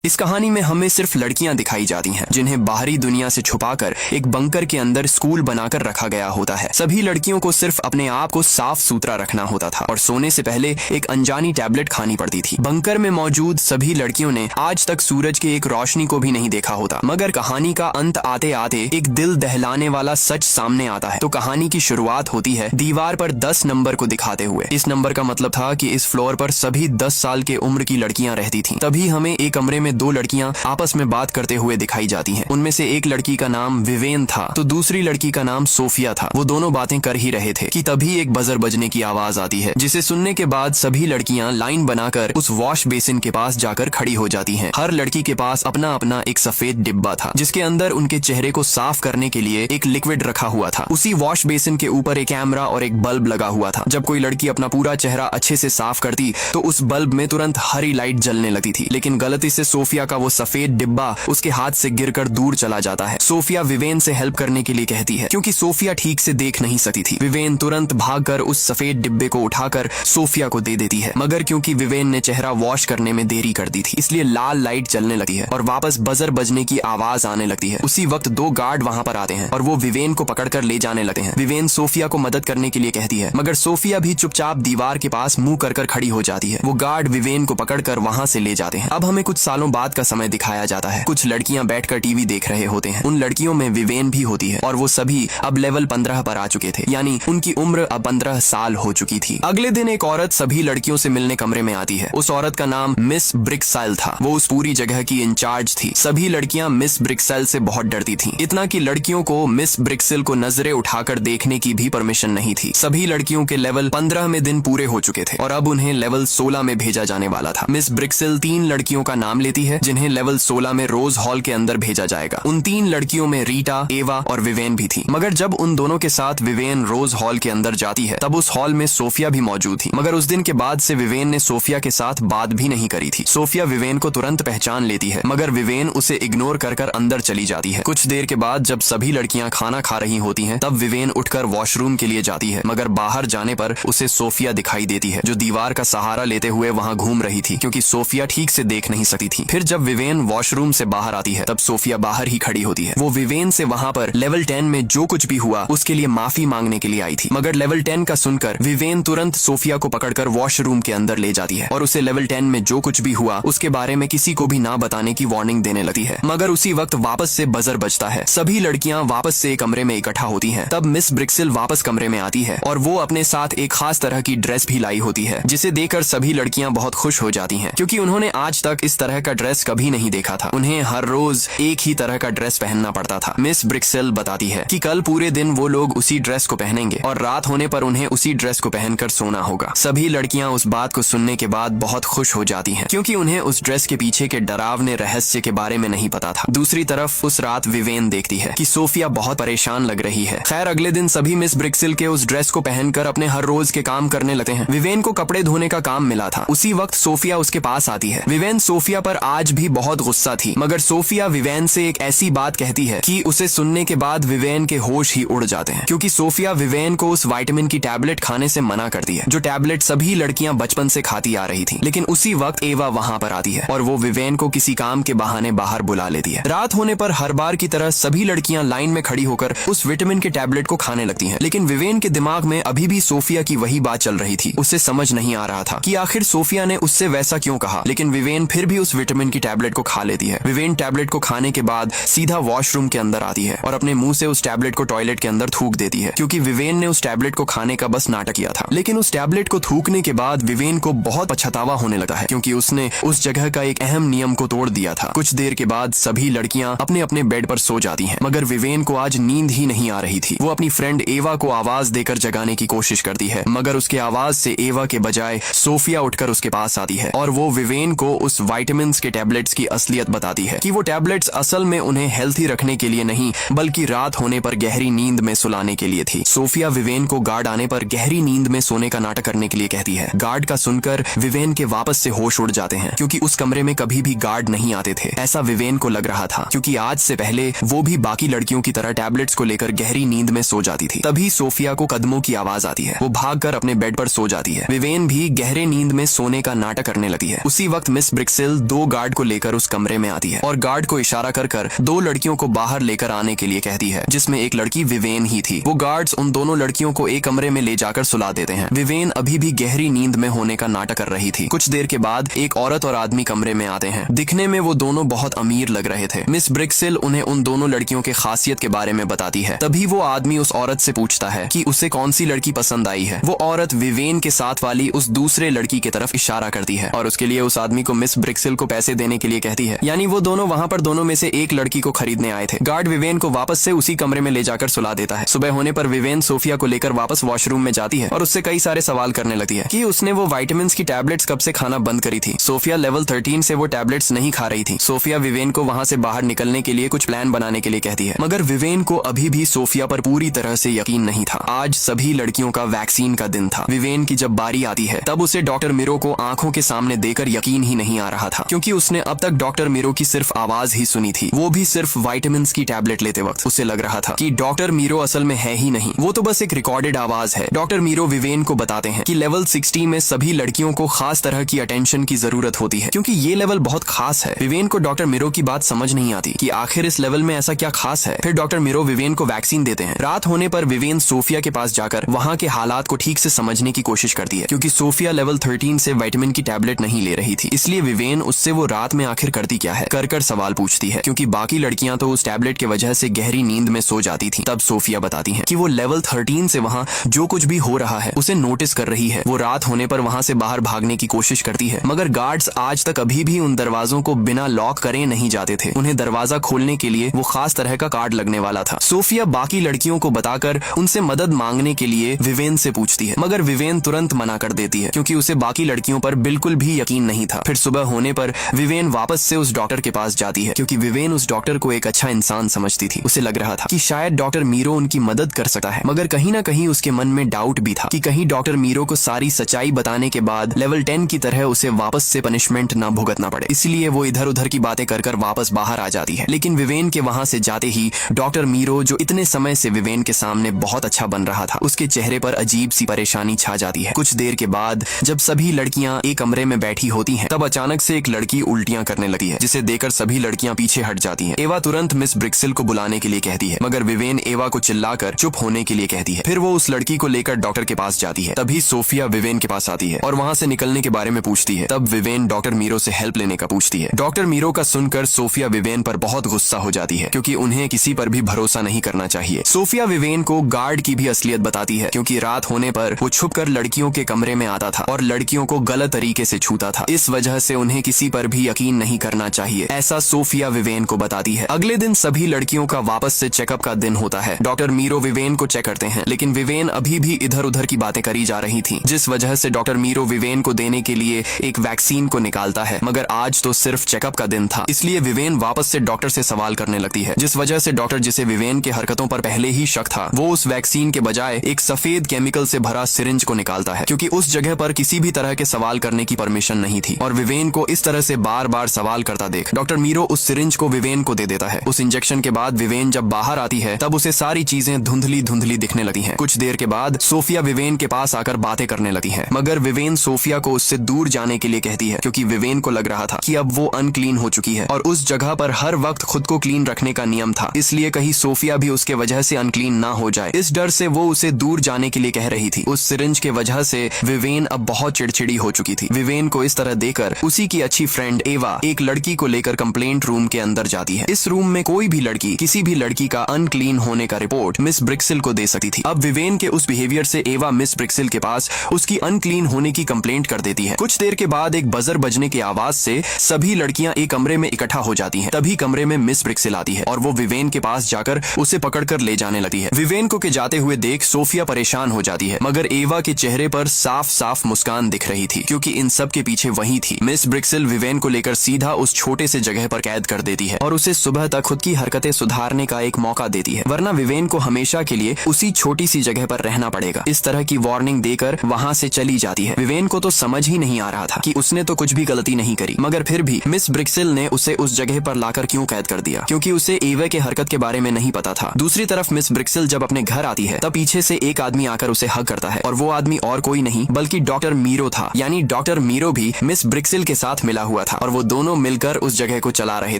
इस कहानी में हमें सिर्फ लड़कियां दिखाई जाती हैं जिन्हें बाहरी दुनिया से छुपाकर एक बंकर के अंदर स्कूल बनाकर रखा गया होता है। सभी लड़कियों को सिर्फ अपने आप को साफ सुथरा रखना होता था और सोने से पहले एक अनजानी टैबलेट खानी पड़ती थी। बंकर में मौजूद सभी लड़कियों ने आज तक सूरज की एक रोशनी को भी नहीं देखा होता, मगर कहानी का अंत आते आते एक दिल दहलाने वाला सच सामने आता है। तो कहानी की शुरुआत होती है दीवार पर 10 नंबर को दिखाते हुए। इस नंबर का मतलब था कि इस फ्लोर पर सभी 10 साल के उम्र की लड़कियां रहती थीं। तभी हमें एक कमरे में 2 लड़कियां आपस में बात करते हुए दिखाई जाती हैं। उनमें से एक लड़की का नाम विवेन था तो दूसरी लड़की का नाम सोफिया था। वो दोनों बातें कर ही रहे थे कि तभी एक बजर बजने की आवाज आती है, जिसे सुनने के बाद सभी लड़कियां लाइन बनाकर उस वॉश बेसिन के पास जाकर खड़ी हो जाती हैं। हर लड़की के पास अपना अपना एक सफेद डिब्बा था जिसके अंदर उनके चेहरे को साफ करने के लिए एक लिक्विड रखा हुआ था। उसी वॉश बेसिन के ऊपर एक कैमरा और एक बल्ब लगा हुआ था। जब कोई लड़की अपना पूरा चेहरा अच्छे से साफ करती तो उस बल्ब में तुरंत हरी लाइट जलने लगती थी, लेकिन गलती से सोफिया का वो सफेद डिब्बा उसके हाथ से गिरकर दूर चला जाता है। सोफिया विवेन से हेल्प करने के लिए कहती है क्योंकि सोफिया ठीक से देख नहीं सकती थी। विवेन तुरंत भागकर उस सफेद डिब्बे को उठाकर सोफिया को दे देती है, मगर क्योंकि विवेन ने चेहरा वॉश करने में देरी कर दी थी इसलिए लाल लाइट जलने लगती है और वापस बजर बजने की आवाज आने लगती है। उसी वक्त 2 गार्ड वहां पर आते हैं और वो विवेन को पकड़कर ले जाने लगते हैं। विवेन सोफिया को मदद करने के लिए कहती है, मगर सोफिया भी चुपचाप दीवार के पास मुंह कर खड़ी हो जाती है। वो गार्ड विवेन को पकड़कर वहां से ले जाते हैं। अब हमें कुछ सालों बाद का समय दिखाया जाता है। कुछ लड़कियां बैठकर टीवी देख रहे होते हैं। उन लड़कियों में विवेन भी होती है और वो सभी अब लेवल 15 पर आ चुके थे, यानी उनकी उम्र अब 15 साल हो चुकी थी। अगले दिन एक औरत सभी लड़कियों से मिलने कमरे में आती है। उस औरत का नाम मिस ब्रिक्सेल था। वो उस पूरी जगह की इंचार्ज थी। सभी लड़कियां मिस ब्रिक्सेल से बहुत डरती थीं, इतना कि लड़कियों को मिस ब्रिक्सेल को नजरें उठाकर देखने की भी परमिशन नहीं थी। सभी लड़कियों के लेवल 15 में दिन पूरे हो चुके थे और अब उन्हें लेवल 16 में भेजा जाने वाला था। मिस ब्रिक्सेल 3 लड़कियों का नाम लेती है जिन्हें लेवल 16 में रोज हॉल के अंदर भेजा जाएगा। उन 3 लड़कियों में रीटा, एवा और विवेन भी थी। मगर जब उन दोनों के साथ विवेन रोज हॉल के अंदर जाती है तब उस हॉल में सोफिया भी मौजूद थी। मगर उस दिन के बाद से विवेन ने सोफिया के साथ बात भी नहीं करी थी। सोफिया विवेन को तुरंत पहचान लेती है, मगर विवेन उसे इग्नोर कर अंदर चली जाती है। कुछ देर के बाद जब सभी लड़कियां खाना खा रही होती हैं तब विवेन उठकर वॉशरूम के लिए जाती है, मगर बाहर जाने पर उसे सोफिया दिखाई देती है जो दीवार का सहारा लेते हुए वहां घूम रही थी क्योंकि सोफिया ठीक से देख नहीं सकती थी। फिर जब विवेन वॉशरूम से बाहर आती है तब सोफिया बाहर ही खड़ी होती है। वो विवेन से वहां पर लेवल 10 में जो कुछ भी हुआ उसके लिए माफी मांगने के लिए आई थी, मगर लेवल 10 का सुनकर विवेन तुरंत सोफिया को पकड़कर वॉशरूम के अंदर ले जाती है और उसे लेवल 10 में जो कुछ भी हुआ उसके बारे में किसी को भी ना बताने की वार्निंग देने लगती है। मगर उसी वक्त वापस से बजर बजता है। सभी लड़कियां वापस से कमरे में इकट्ठा होती हैं। तब मिस ब्रिक्सेल वापस कमरे में आती है और वो अपने साथ एक खास तरह की ड्रेस भी लाई होती है, जिसे देखकर सभी लड़कियां बहुत खुश हो जाती हैं क्योंकि उन्होंने आज तक इस तरह का ड्रेस कभी नहीं देखा था। उन्हें हर रोज एक ही तरह का ड्रेस पहनना पड़ता था। मिस ब्रिक्सेल बताती है कि कल पूरे दिन वो लोग उसी ड्रेस को पहनेंगे और रात होने पर उन्हें उसी ड्रेस को पहनकर सोना होगा। सभी लड़कियां उस बात को सुनने के बाद बहुत खुश हो जाती हैं क्योंकि उन्हें उस ड्रेस के पीछे के डरावने रहस्य के बारे में नहीं पता था। दूसरी तरफ उस रात विवेन देखती है कि सोफिया बहुत परेशान लग रही है। खैर अगले दिन सभी मिस ब्रिक्सेल के उस ड्रेस को पहनकर अपने हर रोज के काम करने लगते हैं। विवेन को कपड़े धोने का काम मिला था। उसी वक्त सोफिया उसके पास आती है। विवेन सोफिया पर आज भी बहुत गुस्सा थी, मगर सोफिया विवेन से एक ऐसी बात कहती है कि उसे सुनने के बाद विवेन के होश ही उड़ जाते हैं क्योंकि सोफिया विवेन को उस विटामिन की टैबलेट खाने से मना करती है जो टैबलेट सभी लड़कियां बचपन से खाती आ रही थी। लेकिन उसी वक्त एवा वहां पर आती है और वो विवेन को किसी काम के बहाने बाहर बुला लेती है। रात होने पर हर बार की तरह सभी लड़कियां लाइन में खड़ी होकर उस विटामिन के टैबलेट को खाने लगती हैं, लेकिन विवेन के दिमाग में अभी भी सोफिया की वही बात चल रही थी। उसे समझ नहीं आ रहा था कि आखिर सोफिया ने उससे वैसा क्यों कहा, लेकिन विवेन फिर भी उस विटामिन की टैबलेट को खा लेती है। विवेन टैबलेट को खाने के बाद सीधा वॉशरूम के अंदर आती है और अपने मुंह से उस टैबलेट को टॉयलेट के अंदर थूक देती है क्योंकि विवेन ने उस टैबलेट को खाने का बस नाटक किया था। लेकिन उस टैबलेट को थूकने के बाद विवेन को बहुत पछतावा होने लगा है क्योंकि उसने उस जगह का एक अहम नियम को तोड़ दिया था। कुछ देर के बाद सभी लड़कियां अपने अपने बेड पर सो जाती हैं, मगर विवेन को आज नींद ही नहीं आ रही थी। वो अपनी फ्रेंड एवा को आवाज देकर जगाने की कोशिश करती है, मगर उसके आवाज से एवा के बजाय सोफिया उठकर उसके पास आती है और वो विवेन को उस विटामिन के टैबलेट्स की असलियत बताती है कि वो टैबलेट्स असल में उन्हें हेल्थी रखने के लिए नहीं बल्कि रात होने पर गहरी नींद में सुलाने के लिए थी। सोफिया विवेन को गार्ड आने पर गहरी नींद में सोने का नाटक करने के लिए कहती है। गार्ड का सुनकर विवेन के वापस से होश उड़ जाते हैं क्योंकि उस कमरे में कभी भी गार्ड नहीं आते थे। ऐसा विवेन को लग रहा था क्योंकि आज से पहले वो भी बाकी लड़कियों की तरह टैबलेट्स को लेकर गहरी नींद में सो जाती थी। तभी सोफिया को कदमों की आवाज आती है। वो भागकर अपने बेड पर सो जाती है। विवेन भी गहरे नींद में सोने का नाटक करने लगती है। उसी वक्त मिस ब्रिक्सेल 2 गार्ड को लेकर उस कमरे में आती है और गार्ड को इशारा कर कर 2 लड़कियों को बाहर लेकर आने के लिए कहती है, जिसमें एक लड़की विवेन ही थी। वो गार्ड्स उन दोनों लड़कियों को एक कमरे में ले जाकर सुला देते हैं। विवेन अभी भी गहरी नींद में होने का नाटक कर रही थी। कुछ देर के बाद एक औरत और आदमी कमरे में आते हैं। दिखने में वो दोनों बहुत अमीर लग रहे थे। मिस ब्रिक्सिल उन्हें उन दोनों लड़कियों के खासियत के बारे में बताती है। तभी वो आदमी उस औरत से पूछता है कि उसे कौन सी लड़की पसंद आई है। वो औरत विवेन के साथ वाली उस दूसरे लड़की की तरफ इशारा करती है और उसके लिए उस आदमी को मिस ब्रिक्सिल को पैसे देने के लिए कहती है। यानी वो दोनों वहाँ पर दोनों में से एक लड़की को खरीदने आए थे। गार्ड विवेन को वापस से उसी कमरे में ले जाकर सुला देता है। सुबह होने पर विवेन सोफिया को लेकर वापस वॉशरूम में जाती है और उससे कई सारे सवाल करने लगती है कि उसने वो विटामिन्स की टैबलेट्स कब से खाना बंद करी थी। सोफिया लेवल 13 से वो टैबलेट्स नहीं खा रही थी। सोफिया विवेन को वहाँ से बाहर निकलने के लिए कुछ प्लान बनाने के लिए कहती है, मगर विवेन को अभी भी सोफिया पर पूरी तरह से यकीन नहीं था। आज सभी लड़कियों का वैक्सीन का दिन था। विवेन की जब बारी आती है तब उसे डॉक्टर मिरो को आंखों के सामने देकर यकीन ही नहीं आ रहा था, क्योंकि उसने अब तक डॉक्टर मिरो की सिर्फ आवाज ही सुनी थी, वो भी सिर्फ विटामिन्स की टैबलेट लेते वक्त। उसे लग रहा था कि डॉक्टर मिरो असल में है ही नहीं, वो तो बस एक रिकॉर्डेड आवाज है। डॉक्टर मिरो विवेन को बताते हैं कि लेवल 60 में सभी लड़कियों को खास तरह की अटेंशन की जरूरत होती है, क्योंकि ये लेवल बहुत खास है। विवेन को डॉक्टर मिरो की बात समझ नहीं आती कि आखिर इस लेवल में ऐसा क्या खास है। फिर डॉक्टर मिरो विवेन को वैक्सीन देते हैं। रात होने पर विवेन सोफिया के पास जाकर वहाँ के हालात को ठीक से समझने की कोशिश करती है, क्योंकि सोफिया लेवल 13 से विटामिन की टैबलेट नहीं ले रही थी। इसलिए विवेन उससे वो रात में आखिर करती क्या है कर सवाल पूछती है, क्योंकि बाकी लड़कियां तो उस टैबलेट की वजह से गहरी नींद में सो जाती थी। तब सोफिया बताती है कि वो लेवल 13 से वहाँ जो कुछ भी हो रहा है उसे नोटिस कर रही है। वो रात होने पर वहाँ से बाहर भागने की कोशिश करती है, मगर गार्ड्स आज तक अभी भी उन दरवाजों को बिना लॉक करे नहीं जाते थे। उन्हें दरवाजा खोलने के लिए वो खास तरह का कार्ड लगने वाला था। सोफिया बाकी लड़कियों को बताकर उनसे मदद मांगने के लिए विवेन से पूछती है, मगर विवेन तुरंत मना कर देती है, क्योंकि उसे बाकी लड़कियों पर बिल्कुल भी यकीन नहीं था। फिर सुबह होने पर विवेन वापस से उस डॉक्टर के पास जाती है, क्योंकि विवेन उस डॉक्टर को एक अच्छा इंसान समझती थी। उसे लग रहा था कि शायद डॉक्टर मीरो उनकी मदद कर सकता है, मगर कहीं ना कहीं उसके मन में डाउट भी था कि कहीं डॉक्टर मीरो को सारी सच्चाई बताने के बाद लेवल 10 की तरह उसे वापस से पनिशमेंट न भुगतना पड़े। इसलिए वो इधर उधर की बातें कर वापस बाहर आ जाती है। लेकिन विवेन के वहां से जाते ही डॉक्टर मीरो, जो इतने समय से विवेन के सामने बहुत अच्छा बन रहा था, उसके चेहरे पर अजीब सी परेशानी छा जाती है। कुछ देर के बाद जब सभी लड़कियां एक कमरे में बैठी होती हैं, तब अचानक से एक लड़की उल्टियां करने लगती है, जिसे देखकर सभी लड़कियां पीछे हट जाती हैं। एवा तुरंत मिस ब्रिक्सिल को बुलाने के लिए कहती है, मगर विवेन एवा को चिल्लाकर चुप होने के लिए कहती है। फिर वो उस लड़की को लेकर डॉक्टर के पास जाती है। तभी सोफिया विवेन के पास आती है और वहां से निकलने के बारे में पूछती है। तब विवेन डॉक्टर मीरो से हेल्प लेने का पूछती है। डॉक्टर मीरो का सुनकर सोफिया विवेन पर बहुत गुस्सा हो जाती है, क्योंकि उन्हें किसी पर भी भरोसा नहीं करना चाहिए। सोफिया विवेन को गार्ड की भी असलियत बताती है, क्योंकि रात होने पर वो छुपकर लड़कियों के कमरे में आता था और लड़कियों को गलत तरीके से छूता था। इस वजह से उन्हें किसी पर भी यकीन नहीं करना चाहिए, ऐसा सोफिया विवेन को बताती है। अगले दिन सभी लड़कियों का वापस से चेकअप का दिन होता है। डॉक्टर मीरो विवेन को चेक करते हैं, लेकिन विवेन अभी भी इधर उधर की बातें करी जा रही थी, जिस वजह से डॉक्टर मीरो विवेन को देने के लिए एक वैक्सीन को निकालता है। मगर आज तो सिर्फ चेकअप का दिन था, इसलिए विवेन वापस से डॉक्टर से सवाल करने लगती है, जिस वजह से डॉक्टर, जिसे विवेन के हरकतों पर पहले ही शक था, वो उस वैक्सीन के बजाय एक सफेद केमिकल से भरा सिरिंज को निकालता है, क्योंकि उस जगह पर किसी भी तरह के सवाल करने की परमिशन नहीं थी। और विवेन को इस तरह से बार बार सवाल करता देख डॉक्टर मीरो उस सिरिंज को विवेन को दे देता है। उस इंजेक्शन के बाद विवेन जब बाहर आती है तब उसे सारी चीजें धुंधली धुंधली दिखने लगती हैं। कुछ देर के बाद सोफिया विवेन के पास आकर बातें करने लगती है, मगर विवेन सोफिया को उससे दूर जाने के लिए कहती है, क्योंकि विवेन को लग रहा था कि अब वो अनक्लीन हो चुकी है और उस जगह पर हर वक्त खुद को क्लीन रखने का नियम था, इसलिए कहीं सोफिया भी उसके वजह से अनक्लीन ना हो जाए। इस डर से वो उसे दूर जाने के लिए कह रही थी। उस सिरिंज के वजह से विवेन अब बहुत चिड़चिड़ी हो चुकी थी। विवेन को इस तरह देखकर उसी की अच्छी फ्रेंड एवा एक लड़की को लेकर कंप्लेंट रूम के अंदर जाती है। इस रूम में कोई भी लड़की किसी भी लड़की का अनक्लीन होने का रिपोर्ट मिस ब्रिक्सिल को दे सकती थी। अब विवेन के उस बिहेवियर से एवा मिस ब्रिक्सिल के पास उसकी अनक्लीन होने की कंप्लेंट कर देती है। कुछ देर के बाद एक बजर बजने की आवाज से सभी लड़कियां एक कमरे में इकट्ठा हो जाती हैं। तभी कमरे में मिस ब्रिक्सिल आती है और वो विवेन के पास जाकर उसे पकड़कर ले जाने लगती है। विवेन को के जाते हुए देख सोफिया परेशान हो जाती है, मगर एवा के चेहरे पर साफ साफ मुस्कान दिख रही थी, क्योंकि इन सब के पीछे वही थी। मिस ब्रिक्सिल विवेन को लेकर सीधा उस छोटे से जगह पर कैद कर देती है और उसे सुबह तक खुद की हरकतें सुधारने का एक मौका देती है, वरना विवेन को हमेशा के लिए उसी छोटी सी जगह पर रहना पड़ेगा। इस तरह की वार्निंग देकर वहाँ से चली जाती है। विवेन को तो समझ ही नहीं आ रहा था कि उसने तो कुछ भी गलती नहीं करी, मगर फिर भी मिस ब्रिक्सिल ने उसे उस जगह पर लाकर क्यों कैद कर दिया, क्योंकि उसे एवा के हरकत के बारे में नहीं पता था। दूसरी तरफ मिस ब्रिक्सिल जब अपने घर आती है तब पीछे से एक आदमी आकर उसे हग करता है और वो आदमी और कोई नहीं बल्कि डॉक्टर मीरो था। यानी डॉक्टर मीरो भी मिस ब्रिक्सिल के साथ मिला हुआ हुआ था और वो दोनों मिलकर उस जगह को चला रहे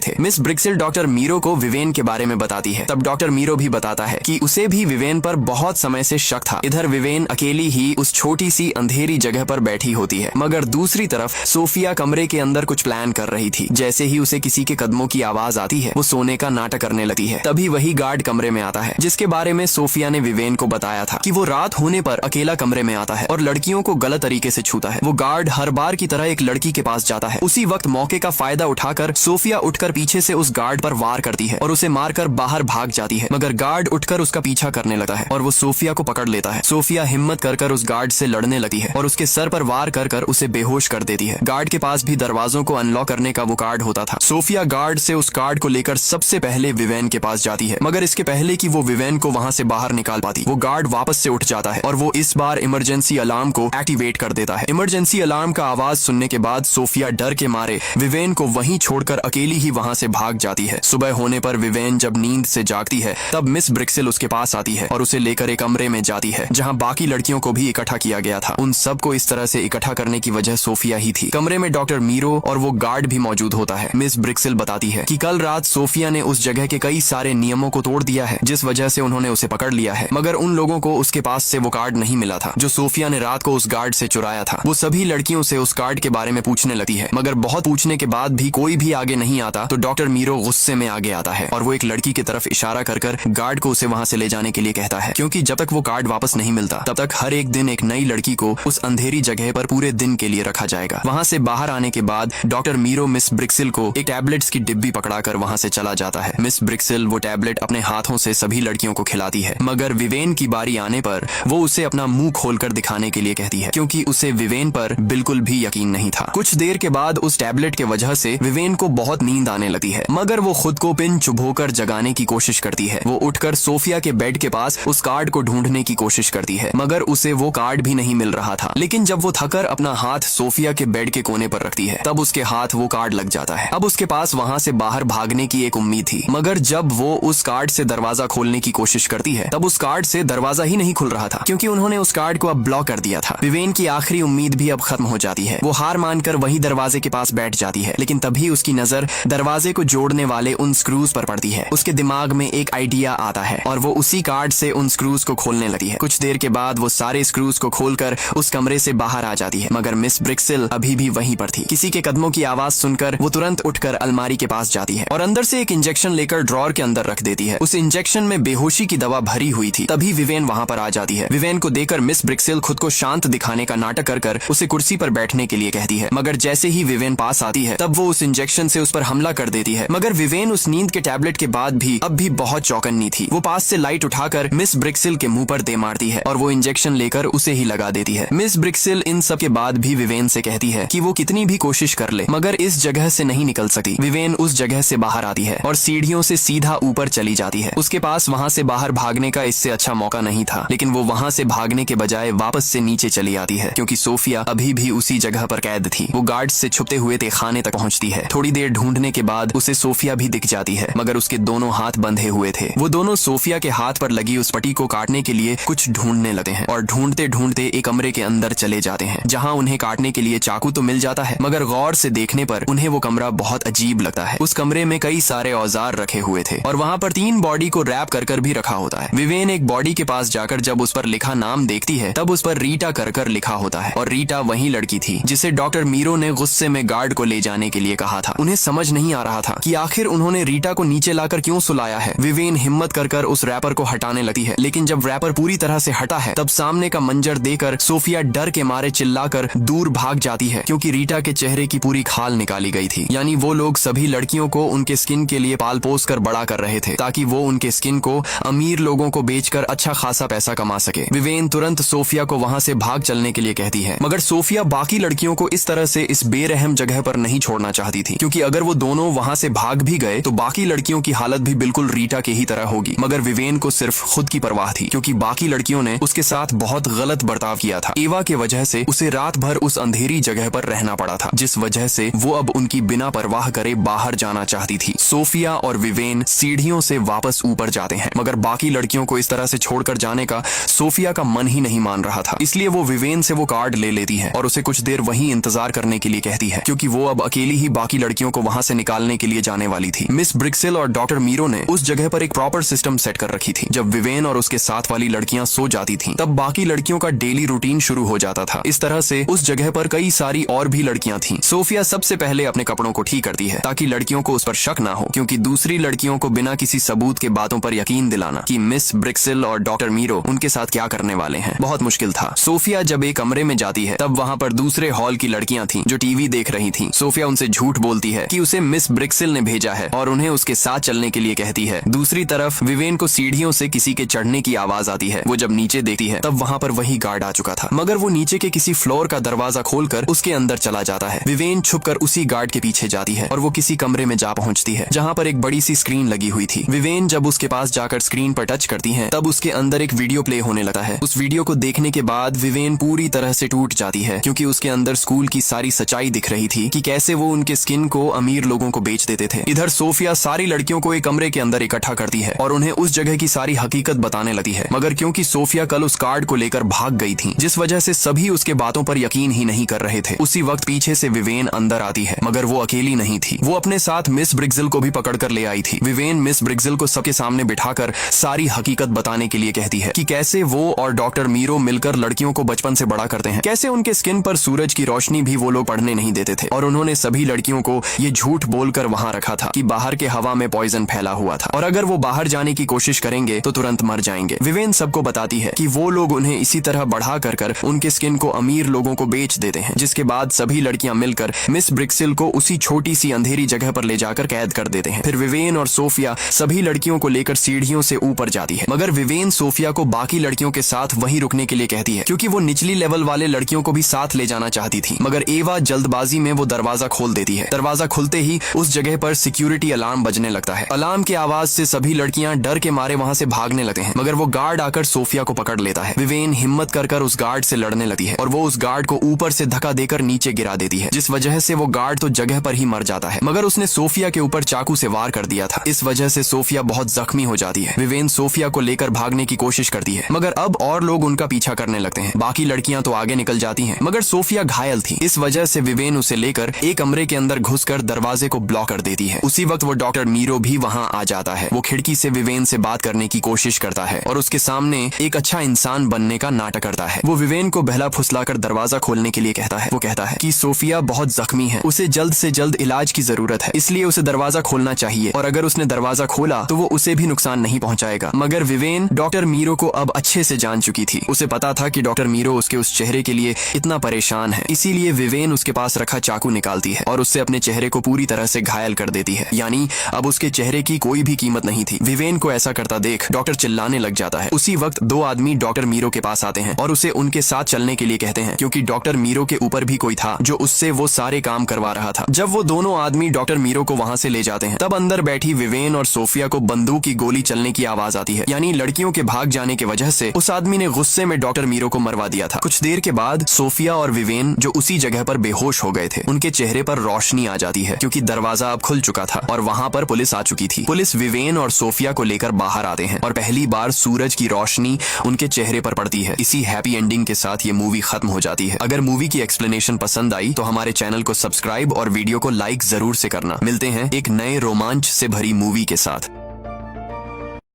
थे। मिस ब्रिक्सिल डॉक्टर मीरो को विवेन के बारे में बताती है। तब डॉक्टर मीरो भी बताता है कि उसे भी विवेन पर बहुत समय से शक था। इधर विवेन अकेली ही उस छोटी सी अंधेरी जगह पर बैठी होती है, मगर दूसरी तरफ सोफिया कमरे के अंदर कुछ प्लान कर रही थी। जैसे ही उसे किसी के कदमों की आवाज आती है, वो सोने का नाटक करने लगती है। तभी वही गार्ड कमरे में आता है जिसके बारे में सोफिया ने विवेन को बताया था कि वो रात होने पर अकेला कमरे में आता है और लड़कियों को गलत तरीके से छूता है। वो गार्ड हर बार की तरह एक लड़की के पास जाता है। उसी वक्त मौके का फायदा उठाकर सोफिया उठकर पीछे से उस गार्ड पर वार करती है और उसे मारकर बाहर भाग जाती है, मगर गार्ड उठकर उसका पीछा करने लगता है और वो सोफिया को पकड़ लेता है। सोफिया हिम्मत कर उस गार्ड से लड़ने लगती है और उसके सर पर वार कर उसे बेहोश कर देती है। गार्ड के पास भी दरवाजों को अनलॉक करने का वो कार्ड होता था। सोफिया गार्ड से उस कार्ड को लेकर सबसे पहले विवेन के पास जाती है, मगर इसके पहले कि वो विवेन को वहां से बाहर निकाल पाती, वो गार्ड वापस से उठ जाता है और वो इस बार इमरजेंसी अलार्म को एक्टिवेट कर देता है। इमरजेंसी अलार्म का आवाज सुनने के बाद सोफिया डर के मारे विवेन को वहीं छोड़कर अकेली ही वहां से भाग जाती है। सुबह होने पर विवेन जब नींद से जागती है, तब मिस ब्रिक्सिल उसके पास आती है और उसे लेकर एक कमरे में जाती है जहां बाकी लड़कियों को भी इकट्ठा किया गया था। उन सबको इस तरह से इकट्ठा करने की वजह सोफिया ही थी। कमरे में डॉक्टर मीरो और वो गार्ड भी मौजूद होता है। मिस ब्रिक्सिल बताती है कि कल रात सोफिया ने उस जगह के कई सारे नियमों को तोड़ दिया है, जिस वजह से उन्होंने उसे पकड़ लिया है, मगर उन लोगों को उसके पास से वो कार्ड नहीं मिला था जो सोफिया ने रात को उस गार्ड से चुराया था। वो सभी लड़कियों से उस कार्ड के बारे में पूछने लगती है, मगर बहुत पूछने के बाद भी कोई भी आगे नहीं आता तो डॉक्टर मीरो गुस्से में आगे आता है और वो एक लड़की की तरफ इशारा कर गार्ड को उसे वहां से ले जाने के लिए कहता है, क्योंकि जब तक वो कार्ड वापस नहीं मिलता तब तक हर एक दिन एक नई लड़की को उस अंधेरी जगह पर पूरे दिन के लिए रखा जाएगा। वहां से बाहर आने के बाद डॉक्टर मीरो मिस ब्रिक्सिल को एक टैबलेट्स की डिब्बी पकड़ाकर वहां से चला जाता है। मिस ब्रिक्सिल वो टैबलेट अपने हाथों से सभी लड़कियों को खिलाती है, मगर विवेन की बारी आने पर वो उसे अपना मुंह खोलकर दिखाने के लिए कहती है, क्योंकि उसे विवेन पर बिल्कुल भी यकीन नहीं था। कुछ देर के बाद उस टैबलेट के वजह से विवेन को बहुत नींद आने लगती है, मगर वो खुद को पिन चुभोकर जगाने की कोशिश करती है। वो उठकर सोफिया के बेड के पास उस कार्ड को ढूंढने की कोशिश करती है, मगर उसे वो कार्ड भी नहीं मिल रहा था। लेकिन जब वो थकर अपना हाथ सोफिया के बेड के कोने पर रखती है, तब उसके हाथ वो कार्ड लग जाता है। अब उसके पास वहां से बाहर भागने की एक उम्मीद थी, मगर जब वो उस कार्ड से दरवाजा खोलने की कोशिश करती है, तब उस कार्ड से दरवाजा ही नहीं खुल रहा था, क्योंकि उन्होंने उस कार्ड को अब ब्लॉक कर दिया था। विवेन की आखिरी उम्मीद भी अब खत्म हो जाती है। वो हार मानकर वही दरवाजे के पास बैठ जाती है, लेकिन तभी उसकी नजर दरवाजे को जोड़ने वाले उन स्क्रूज पर पड़ती है। उसके दिमाग में एक आइडिया आता है और वो उसी कार्ड से उन स्क्रूज को खोलने लगती है। कुछ देर के बाद वो सारे स्क्रूज को खोलकर उस कमरे से बाहर आ जाती है, मगर मिस ब्रिक्सिल अभी भी वहीं पर थी। किसी के कदमों की आवाज सुनकर वो तुरंत उठकर अलमारी के पास जाती है और अंदर से एक इंजेक्शन लेकर ड्रॉर के अंदर रख देती है। उस इंजेक्शन में बेहोशी की दवा भरी हुई थी। तभी विवेन वहां पर आ जाती है। विवेन को देखकर मिस ब्रिक्सिल खुद को शांत दिखाने का नाटक कर उसे कुर्सी पर बैठने के लिए कहती है, मगर जैसे ही विवेन पास आती है, तब वो उस इंजेक्शन से उस पर हमला कर देती है। मगर विवेन उस नींद के टैबलेट के बाद भी अब भी बहुत चौकन्नी थी। वो पास से लाइट उठाकर मिस ब्रिक्सिल के मुंह पर दे मारती है और वो इंजेक्शन लेकर उसे ही लगा देती है। मिस ब्रिक्सिल इन सब के बाद भी विवेन से कहती है कि वो कितनी भी कोशिश कर ले, मगर इस जगह से नहीं निकल सकती। विवेन उस जगह से बाहर आती है और सीढ़ियों से सीधा ऊपर चली जाती है। उसके पास वहां से बाहर भागने का इससे अच्छा मौका नहीं था, लेकिन वो वहां से भागने के बजाय वापस से नीचे चली आती है, क्योंकि सोफिया अभी भी उसी जगह पर कैद थी। वो गार्ड से छुपते हुए तहखाने तक पहुंचती है। थोड़ी देर ढूंढने के बाद उसे सोफिया भी दिख जाती है, मगर उसके दोनों हाथ बंधे हुए थे। वो दोनों सोफिया के हाथ पर लगी उस पट्टी को काटने के लिए कुछ ढूंढने लगते हैं और ढूंढते ढूंढते एक कमरे के अंदर चले जाते हैं, जहां उन्हें काटने के लिए चाकू तो मिल जाता है, मगर गौर से देखने पर उन्हें वो कमरा बहुत अजीब लगता है। उस कमरे में कई सारे औजार रखे हुए थे और वहां पर 3 बॉडी को रैप कर भी रखा होता है। विवेन एक बॉडी के पास जाकर जब उस पर लिखा नाम देखती है, तब उस पर रीटा कर लिखा होता है और रीटा वही लड़की थी जिसे डॉक्टर मीरो ने गुस्से में गार्ड को ले जाने के लिए कहा था। उन्हें समझ नहीं आ रहा था कि आखिर उन्होंने रीटा को नीचे लाकर क्यों सुलाया है। विवेन हिम्मत कर उस रैपर को हटाने लगती है, लेकिन जब रैपर पूरी तरह से हटा है, तब सामने का मंजर देखकर सोफिया डर के मारे चिल्लाकर दूर भाग जाती है, क्योंकि रीटा के चेहरे की पूरी खाल निकाली गई थी। यानी वो लोग सभी लड़कियों को उनके स्किन के लिए पाल पोस कर बड़ा कर रहे थे, ताकि वो उनके स्किन को अमीर लोगों को बेचकर अच्छा खासा पैसा कमा सके। विवेन तुरंत सोफिया को वहां से भाग चलने के लिए कहती है, मगर सोफिया बाकी लड़कियों को इस तरह से इस बेरहम जगह पर नहीं छोड़ना चाहती थी, क्योंकि अगर वो दोनों वहां से भाग भी गए तो बाकी लड़कियों की हालत भी बिल्कुल रीटा के ही तरह होगी। मगर विवेन को सिर्फ खुद की परवाह थी, क्योंकि बाकी लड़कियों ने उसके साथ बहुत गलत बर्ताव किया था। एवा के वजह से उसे रात भर उस अंधेरी जगह पर रहना पड़ा था, जिस वजह से वो अब उनकी बिना परवाह करे बाहर जाना चाहती थी। सोफिया और विवेन सीढ़ियों से वापस ऊपर जाते हैं, मगर बाकी लड़कियों को इस तरह से छोड़कर जाने का सोफिया का मन ही नहीं मान रहा था। इसलिए वो विवेन से वो कार्ड ले लेती है और उसे कुछ देर वहीं इंतजार करने के लिए कहती है, क्योंकि वो अब अकेली ही बाकी लड़कियों को वहां से निकालने के लिए जाने वाली थी। मिस ब्रिक्सेल और डॉक्टर मीरो ने उस जगह पर एक प्रॉपर सिस्टम सेट कर रखी थी। जब विवेन और उसके साथ वाली लड़कियां सो जाती थीं, तब बाकी लड़कियों का डेली रूटीन शुरू हो जाता था। इस तरह से उस जगह पर कई सारी और भी लड़कियां थीं। सोफिया सबसे पहले अपने कपड़ों को ठीक करती है ताकि लड़कियों को उस पर शक ना हो, क्योंकि दूसरी लड़कियों को बिना किसी सबूत के बातों पर यकीन दिलाना कि मिस ब्रिक्सेल और डॉक्टर मीरो उनके साथ क्या करने वाले हैं बहुत मुश्किल था। सोफिया जब एक कमरे में जाती है, तब वहां पर दूसरे हॉल की लड़कियां थीं जो टीवी देख रही थीं। सोफिया उनसे झूठ बोलती है कि उसे मिस ब्रिक्सेल ने भेजा है और उन्हें उसके साथ चलने के लिए कहती है। दूसरी तरफ विवेन को सीढ़ियों से किसी के चढ़ने की आवाज आती है। वो जब नीचे देखती है, तब वहां पर वही गार्ड आ चुका था, मगर वो नीचे के किसी फ्लोर का दरवाजा खोलकर उसके अंदर चला जाता है। विवेन छुपकर उसी गार्ड के पीछे जाती है और वो किसी कमरे में जा पहुंचती है जहां पर एक बड़ी सी स्क्रीन लगी हुई थी। विवेन जब उसके पास जाकर स्क्रीन पर टच करती है, तब उसके अंदर एक वीडियो प्ले होने लगता है। उस वीडियो को देखने के बाद विवेन पूरी तरह से टूट जाती है, क्योंकि उसके अंदर स्कूल की सारी सच्चाई दिख रही थी कि कैसे वो उनके स्किन को अमीर लोगों को बेच देते थे। इधर सोफिया सारी लड़कियों को एक कमरे के अंदर इकट्ठा करती है और उन्हें उस जगह की सारी हकीकत बताने लगती है, मगर क्योंकि सोफिया कल उस कार्ड को लेकर भाग गई थी, जिस वजह से सभी उसके बातों पर यकीन ही नहीं कर रहे थे। उसी वक्त पीछे से विवेन अंदर आती है, मगर वो अकेली नहीं थी। वो अपने साथ मिस ब्रिक्सेल को भी पकड़ कर ले आई थी। विवेन मिस ब्रिक्सेल को सबके सामने बिठाकर सारी हकीकत बताने के लिए कहती है कि कैसे वो और डॉक्टर मीरो मिलकर लड़कियों को बचपन से बड़ा करते हैं, कैसे उनके स्किन पर सूरज की रोशनी भी वो लोग पड़ने नहीं देते थे, और उन्होंने सभी लड़कियों को ये झूठ बोलकर वहां रखा था कि बाहर के हवा में पॉइजन फैला हुआ था और अगर वो बाहर जाने की कोशिश करेंगे तो तुरंत मर जाएंगे। विवेन सबको बताती है कि वो लोग उन्हें इसी तरह बढ़ा कर उनके स्किन को अमीर लोगों को बेच देते हैं, जिसके बाद सभी लड़कियां मिलकर मिस ब्रिक्सेल को उसी छोटी सी अंधेरी जगह पर ले जाकर कैद कर देते हैं। फिर विवेन और सोफिया सभी लड़कियों को लेकर सीढ़ियों से ऊपर जाती है, मगर विवेन सोफिया को बाकी लड़कियों के साथ वहीं रुकने के लिए कहती है, क्योंकि वो निचली लेवल वाले लड़कियों को भी साथ ले जाना चाहती थी। मगर एवा जल्दबाजी में वो दरवाजा खोल देती है। दरवाजा खुलते ही उस जगह पर सिक्योरिटी अलार्म बजने लगता है। अलार्म की आवाज से सभी लड़कियां डर के मारे वहां से भागने लगते हैं, मगर वो गार्ड आकर सोफिया को पकड़ लेता है। विवेन हिम्मत कर उस गार्ड से लड़ने लगती है और वो उस गार्ड को ऊपर से धक्का देकर नीचे गिरा देती है, जिस वजह से वो गार्ड तो जगह पर ही मर जाता है, मगर उसने सोफिया के ऊपर चाकू से वार कर दिया था। इस वजह से सोफिया बहुत जख्मी हो जाती है। विवेन सोफिया को लेकर भागने की कोशिश करती है, मगर अब और लोग उनका पीछा करने लगते हैं। बाकी लड़कियां तो आगे निकल जाती हैं, मगर सोफिया घायल थी। इस वजह से विवेन उसे लेकर एक कमरे के अंदर घुसकर दरवाजे को ब्लॉक कर देती है। उसी वक्त वो डॉक्टर मीरो भी वहां आ जाता है। वो खिड़की से विवेन से बात करने की कोशिश करता है और उसके सामने एक अच्छा इंसान बनने का नाटक करता है। वो विवेन को बहला फुसलाकर दरवाजा खोलने के लिए कहता है। वो कहता है कि सोफिया बहुत जख्मी है, उसे जल्द से जल्द इलाज की जरूरत है, इसलिए उसे दरवाजा खोलना चाहिए, और अगर उसने दरवाजा खोला तो वो उसे भी नुकसान नहीं पहुंचाएगा। मगर विवेन डॉक्टर मीरो को अब अच्छे से जान चुकी थी। उसे पता था कि डॉक्टर मीरो उसके उस चेहरे के लिए इतना परेशान है, इसीलिए विवेन उसके पास रखा चाकू निकालती है और उससे अपने चेहरे को पूरी तरह से घायल कर देती है। यानी अब उसके चेहरे की कोई भी कीमत नहीं थी। विवेन को ऐसा करता देख डॉक्टर चिल्लाने लग जाता है। उसी वक्त दो आदमी डॉक्टर मीरो के पास आते हैं और उसे उनके साथ चलने के लिए कहते हैं, क्योंकि डॉक्टर मीरो के ऊपर भी कोई था जो उससे वो सारे काम करवा रहा था। जब वो दोनों आदमी डॉक्टर मीरो को वहां से ले जाते हैं, तब अंदर बैठी विवेन और सोफिया को बंदूक की गोली चलने की आवाज आती है। यानी लड़कियों के भाग जाने की वजह से उस आदमी ने गुस्से में डॉक्टर मीरो को मरवा दिया था। कुछ देर के बाद सोफिया और विवेन जो उसी जगह पर बेहोश हो गए थे, उनके चेहरे पर रोशनी आ जाती है, क्योंकि दरवाजा अब खुल चुका था और वहां पर पुलिस आ चुकी थी। पुलिस विवेन और सोफिया को लेकर बाहर आते हैं और पहली बार सूरज की रोशनी उनके चेहरे पर पड़ती है। इसी हैप्पी एंडिंग के साथ ये मूवी खत्म हो जाती है। अगर मूवी की एक्सप्लेनेशन पसंद आई तो हमारे चैनल को सब्सक्राइब और वीडियो को लाइक जरूर से करना। मिलते हैं एक नए रोमांच से भरी मूवी के साथ।